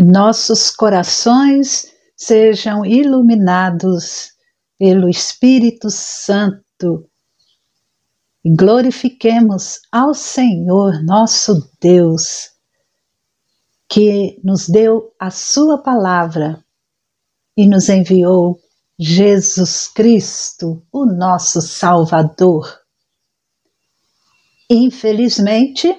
Que nossos corações sejam iluminados pelo Espírito Santo e glorifiquemos ao Senhor nosso Deus, que nos deu a sua palavra e nos enviou Jesus Cristo, o nosso Salvador. Infelizmente,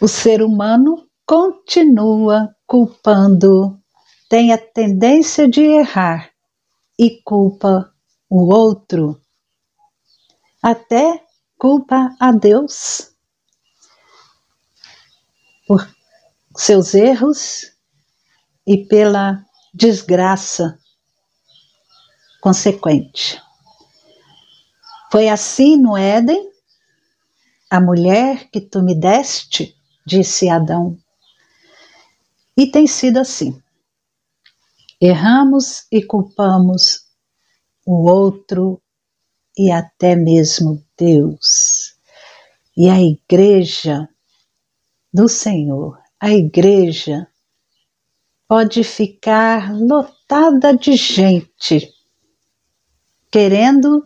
o ser humano continua culpando, tem a tendência de errar e culpa o outro, até culpa a Deus por seus erros e pela desgraça consequente. Foi assim no Éden, a mulher que tu me deste, disse Adão, e tem sido assim. Erramos e culpamos o outro e até mesmo Deus. E a igreja do Senhor, a igreja pode ficar lotada de gente querendo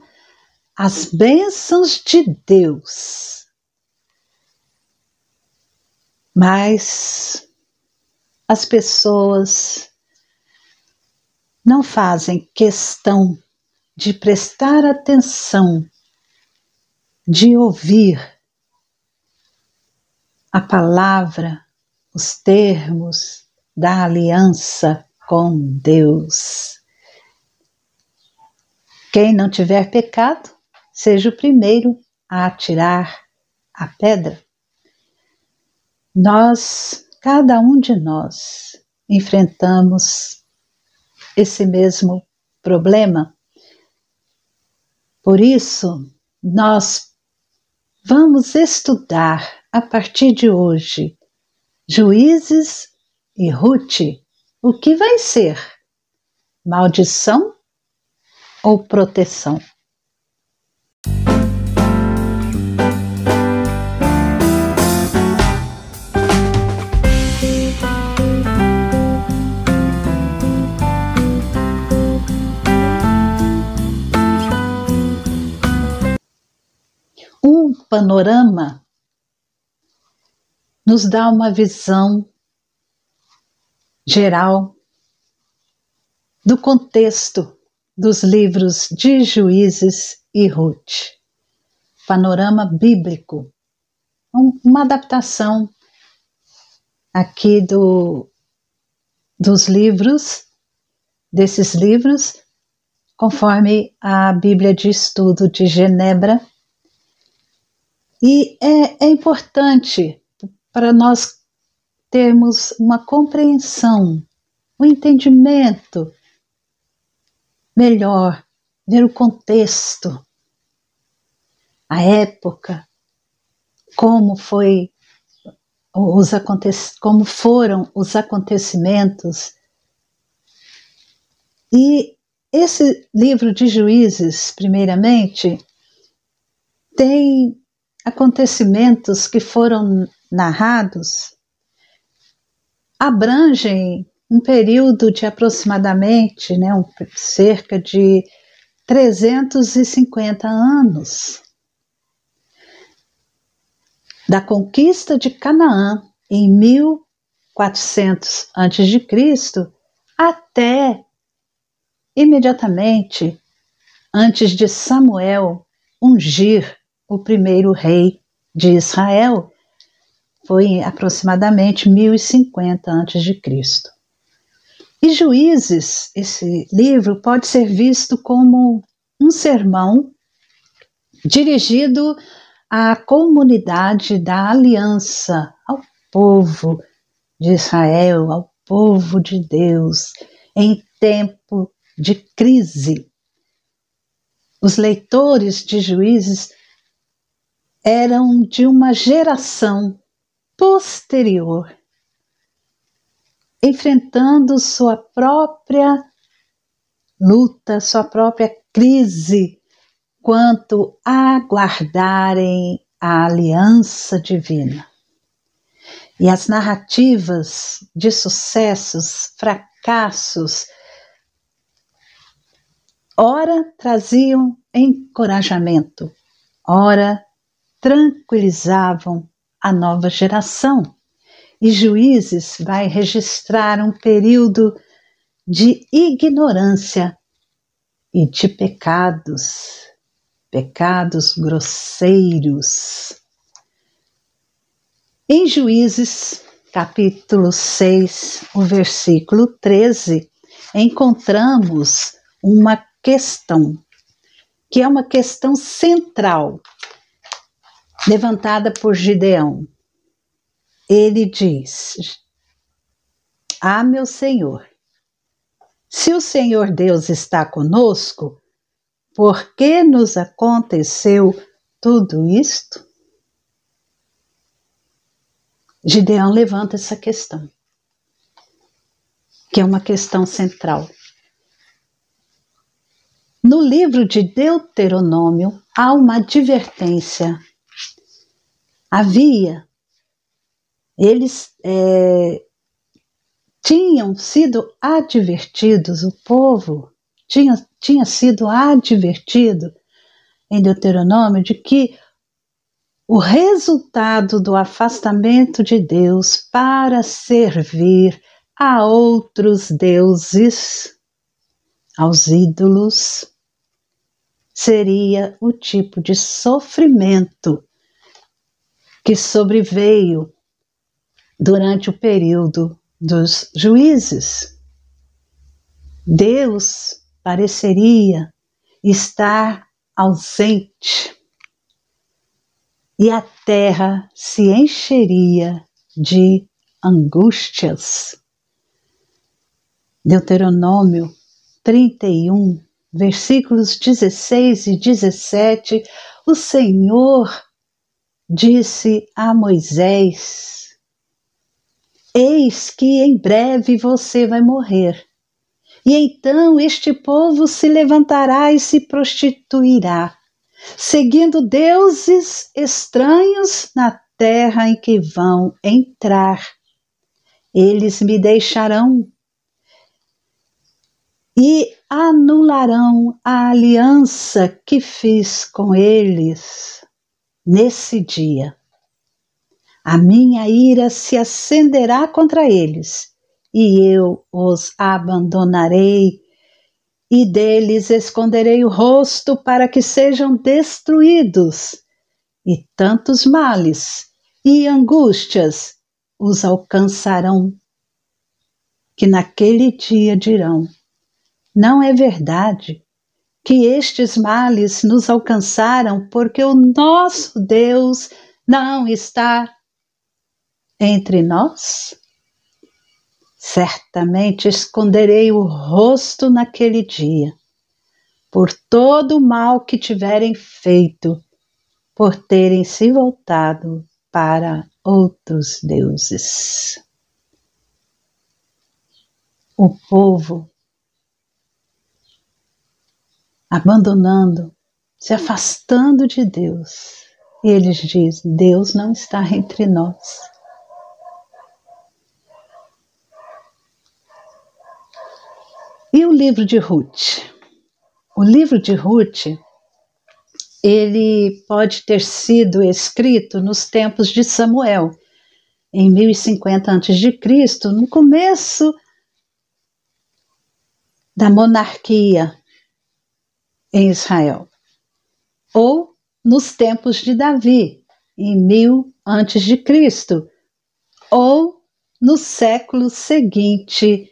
as bênçãos de Deus, mas as pessoas não fazem questão de prestar atenção, de ouvir a palavra, os termos da aliança com Deus. Quem não tiver pecado, seja o primeiro a atirar a pedra. Nós, cada um de nós, enfrentamos esse mesmo problema. Por isso, nós vamos estudar a partir de hoje Juízes e Ruth. O que vai ser? Maldição ou proteção? Um panorama nos dá uma visão geral do contexto dos livros de Juízes e Ruth. Panorama bíblico, uma adaptação aqui dos livros, desses livros, conforme a Bíblia de Estudo de Genebra. E é importante para nós termos uma compreensão, um entendimento melhor, ver o contexto, a época, como foram os acontecimentos. E esse livro de Juízes, primeiramente, tem acontecimentos que foram narrados, abrangem um período de aproximadamente, cerca de 350 anos. Da conquista de Canaã em 1400 a.C. até imediatamente antes de Samuel ungir o primeiro rei de Israel, foi aproximadamente 1050 a.C. E Juízes, esse livro, pode ser visto como um sermão dirigido à comunidade da aliança, ao povo de Israel, ao povo de Deus, em tempo de crise. Os leitores de Juízes eram de uma geração posterior, enfrentando sua própria luta, sua própria crise quanto a guardarem a aliança divina. E as narrativas de sucessos, fracassos, ora traziam encorajamento, ora tranquilizavam a nova geração. E Juízes vai registrar um período de ignorância e de pecados grosseiros. Em Juízes, capítulo 6, o versículo 13, encontramos uma questão, que é uma questão central, levantada por Gideão. Ele diz: Ah, meu Senhor, se o Senhor Deus está conosco, por que nos aconteceu tudo isto? Gideão levanta essa questão, que é uma questão central. No livro de Deuteronômio há uma advertência. Eles tinham sido advertidos, o povo tinha sido advertido em Deuteronômio de que o resultado do afastamento de Deus para servir a outros deuses, aos ídolos, seria o tipo de sofrimento que sobreveio durante o período dos juízes. Deus pareceria estar ausente e a terra se encheria de angústias. Deuteronômio 31, versículos 16 e 17, o Senhor disse a Moisés: Eis que em breve você vai morrer, e então este povo se levantará e se prostituirá, seguindo deuses estranhos na terra em que vão entrar. Eles me deixarão e anularão a aliança que fiz com eles nesse dia. A minha ira se acenderá contra eles, e eu os abandonarei, e deles esconderei o rosto para que sejam destruídos, e tantos males e angústias os alcançarão, que naquele dia dirão: não é verdade que estes males nos alcançaram porque o nosso Deus não está entre nós? Certamente esconderei o rosto naquele dia, por todo o mal que tiverem feito, por terem se voltado para outros deuses. O povo abandonando, se afastando de Deus, e eles dizem: Deus não está entre nós. E o livro de Ruth? O livro de Ruth, ele pode ter sido escrito nos tempos de Samuel, em 1050 a.C., no começo da monarquia em Israel, ou nos tempos de Davi, em 1000 a.C., ou no século seguinte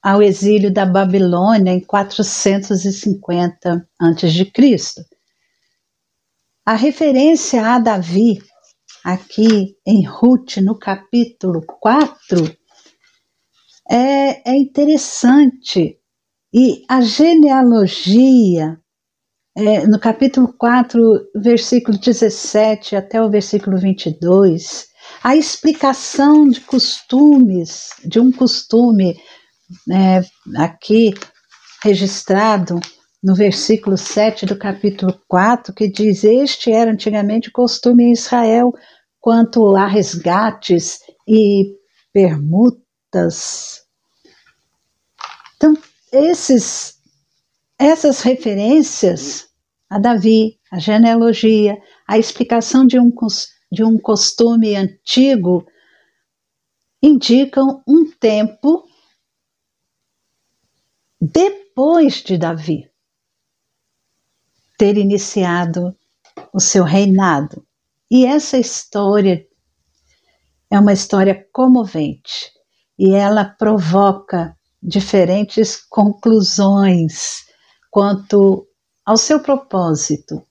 ao exílio da Babilônia, em 450 a.C. A referência a Davi, aqui em Ruth, no capítulo 4, é interessante. E a genealogia, no capítulo 4, versículo 17 até o versículo 22, a explicação de costumes, de um costume aqui registrado no versículo 7 do capítulo 4, que diz: este era antigamente o costume em Israel quanto a resgates e permutas. Então, essas referências a Davi, a genealogia, a explicação de um costume antigo, indicam um tempo depois de Davi ter iniciado o seu reinado. E essa história é uma história comovente e ela provoca diferentes conclusões quanto ao seu propósito.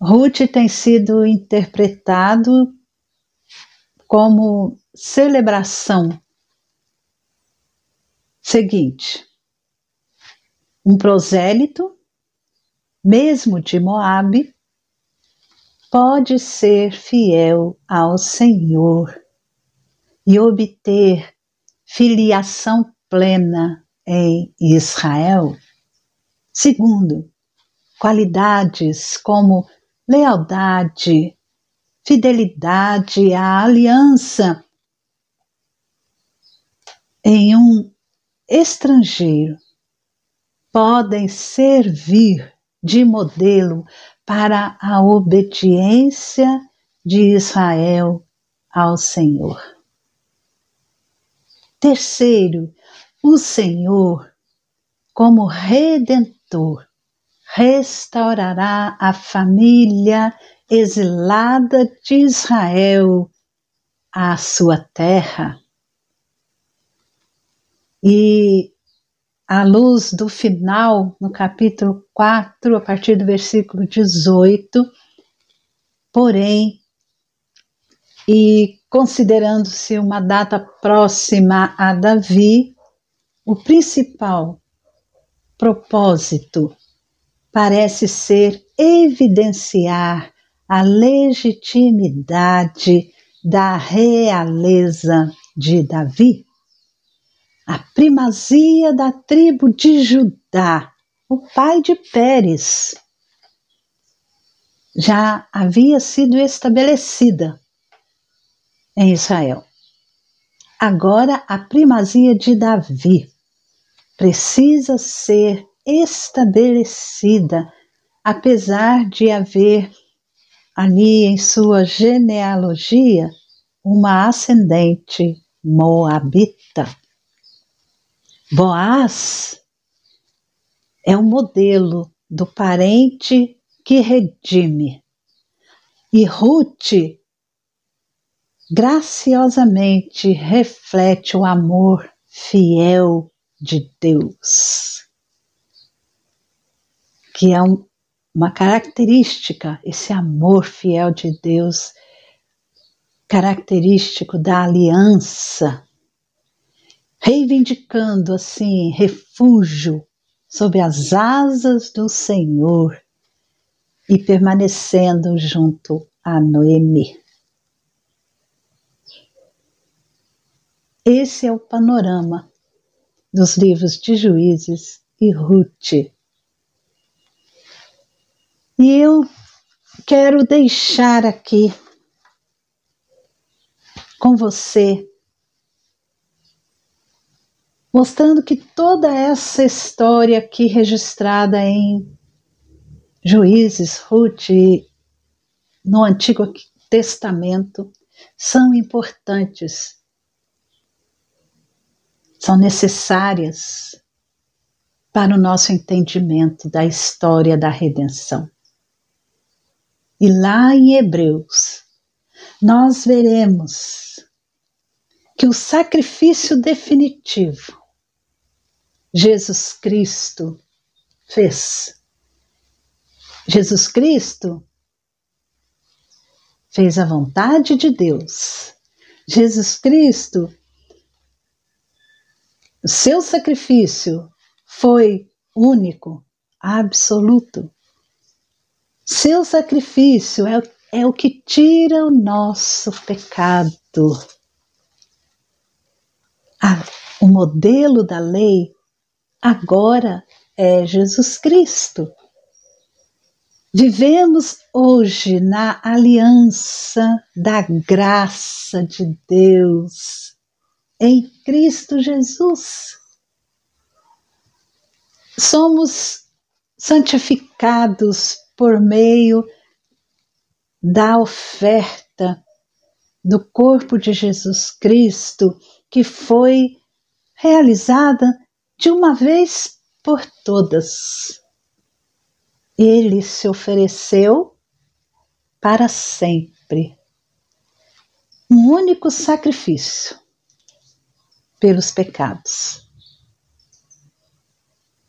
Ruth tem sido interpretado como celebração seguinte: um prosélito, mesmo de Moabe, pode ser fiel ao Senhor e obter filiação plena em Israel. Segundo, qualidades como lealdade, fidelidade à aliança em um estrangeiro podem servir de modelo para a obediência de Israel ao Senhor. Terceiro, o Senhor, como Redentor, restaurará a família exilada de Israel à sua terra. E à luz do final, no capítulo 4, a partir do versículo 18, porém, e considerando-se uma data próxima a Davi, o principal propósito parece ser evidenciar a legitimidade da realeza de Davi, a primazia da tribo de Judá, o pai de Pérez, já havia sido estabelecida em Israel. Agora a primazia de Davi precisa ser estabelecida, apesar de haver ali em sua genealogia uma ascendente moabita. Boaz é o modelo do parente que redime, e Ruth graciosamente reflete o amor fiel de Deus, que é uma característica, esse amor fiel de Deus, característico da aliança, reivindicando assim refúgio sob as asas do Senhor e permanecendo junto a Noemi. Esse é o panorama dos livros de Juízes e Ruth. E eu quero deixar aqui com você, mostrando que toda essa história aqui registrada em Juízes, Ruth, no Antigo Testamento, são importantes, são necessárias para o nosso entendimento da história da redenção. E lá em Hebreus, nós veremos que o sacrifício definitivo Jesus Cristo fez. Jesus Cristo fez a vontade de Deus. Jesus Cristo, o seu sacrifício foi único, absoluto. Seu sacrifício é o que tira o nosso pecado. O modelo da lei agora é Jesus Cristo. Vivemos hoje na aliança da graça de Deus em Cristo Jesus. Somos santificados por meio da oferta do corpo de Jesus Cristo, que foi realizada de uma vez por todas. Ele se ofereceu para sempre. Um único sacrifício pelos pecados.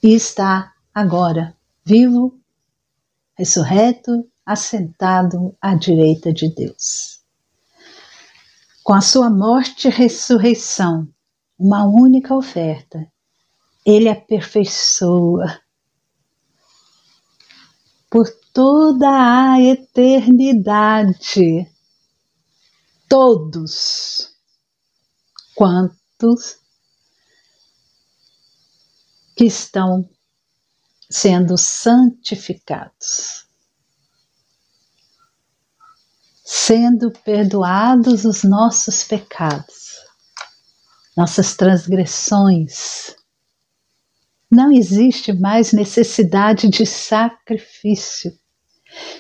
E está agora vivo, ressurreto, assentado à direita de Deus. Com a sua morte e ressurreição, uma única oferta, ele aperfeiçoa por toda a eternidade todos quantos que estão sendo santificados, sendo perdoados os nossos pecados, nossas transgressões. Não existe mais necessidade de sacrifício.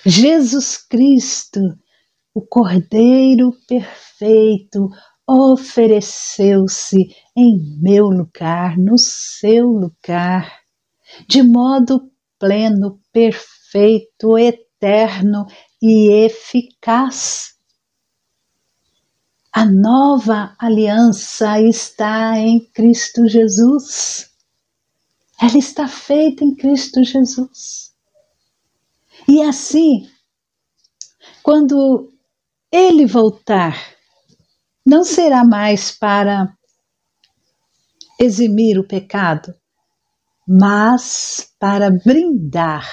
Jesus Cristo, o Cordeiro perfeito, ofereceu-se em meu lugar, no seu lugar, de modo pleno, perfeito, eterno e eficaz. A nova aliança está em Cristo Jesus. Ela está feita em Cristo Jesus. E assim, quando Ele voltar, não será mais para eximir o pecado, mas para brindar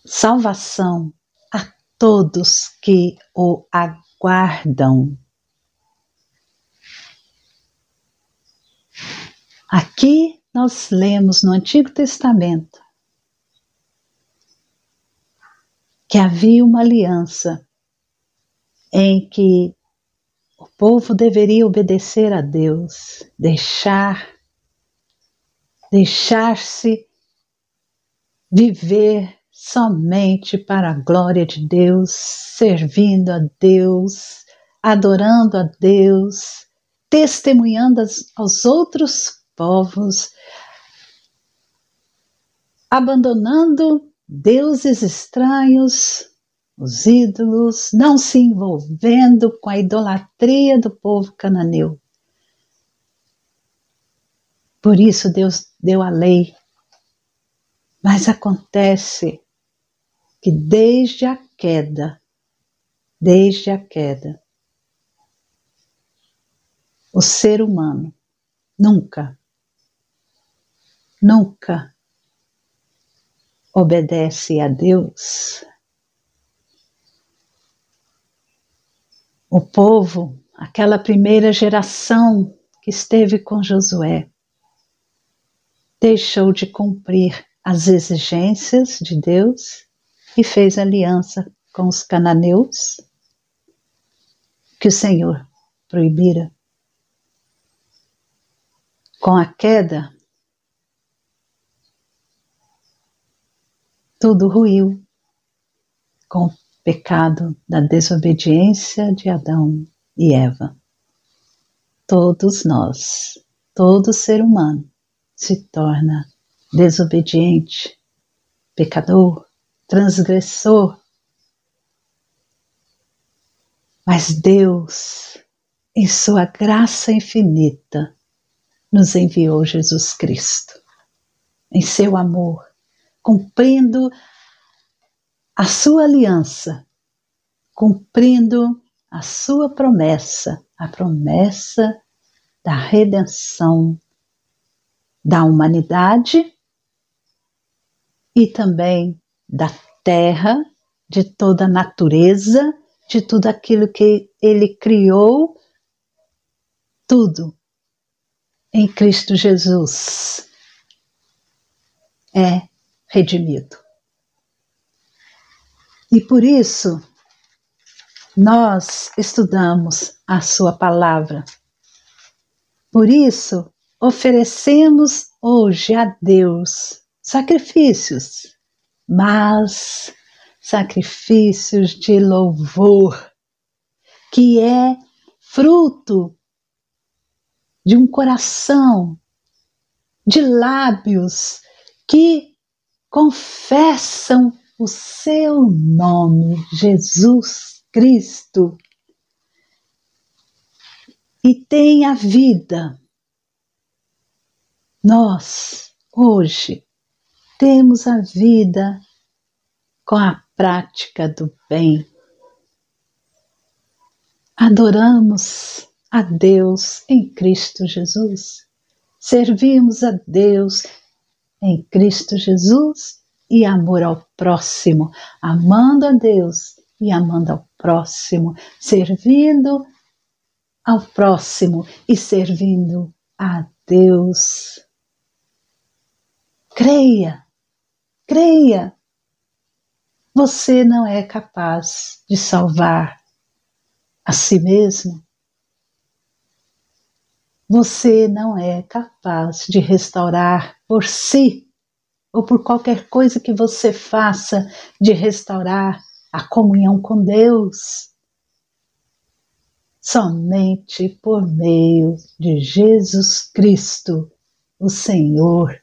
salvação a todos que o aguardam. Aqui nós lemos no Antigo Testamento que havia uma aliança em que o povo deveria obedecer a Deus, deixar-se viver somente para a glória de Deus, servindo a Deus, adorando a Deus, testemunhando aos outros povos, abandonando deuses estranhos, os ídolos, não se envolvendo com a idolatria do povo cananeu. Por isso Deus deu a lei. Mas acontece que desde a queda, o ser humano nunca obedece a Deus. O povo, aquela primeira geração que esteve com Josué, deixou de cumprir as exigências de Deus e fez aliança com os cananeus, que o Senhor proibira. Com a queda, tudo ruiu, com o pecado da desobediência de Adão e Eva. Todos nós, todo ser humano se torna desobediente, pecador, transgressor. Mas Deus, em sua graça infinita, nos enviou Jesus Cristo, em seu amor, cumprindo a sua aliança, cumprindo a sua promessa, a promessa da redenção da humanidade e também da terra, de toda a natureza, de tudo aquilo que Ele criou, tudo em Cristo Jesus é redimido. E por isso, nós estudamos a sua palavra. Por isso, oferecemos hoje a Deus sacrifícios, mas sacrifícios de louvor, que é fruto de um coração, de lábios que confessam o seu nome, Jesus Cristo, e tem a vida. Nós, hoje, temos a vida com a prática do bem. Adoramos a Deus em Cristo Jesus. Servimos a Deus em Cristo Jesus e amor ao próximo, amando a Deus e amando ao próximo, servindo ao próximo e servindo a Deus. Creia, creia. Você não é capaz de salvar a si mesmo. Você não é capaz de restaurar por si ou por qualquer coisa que você faça de restaurar a comunhão com Deus. Somente por meio de Jesus Cristo, o Senhor,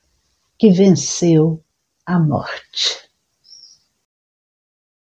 que venceu a morte.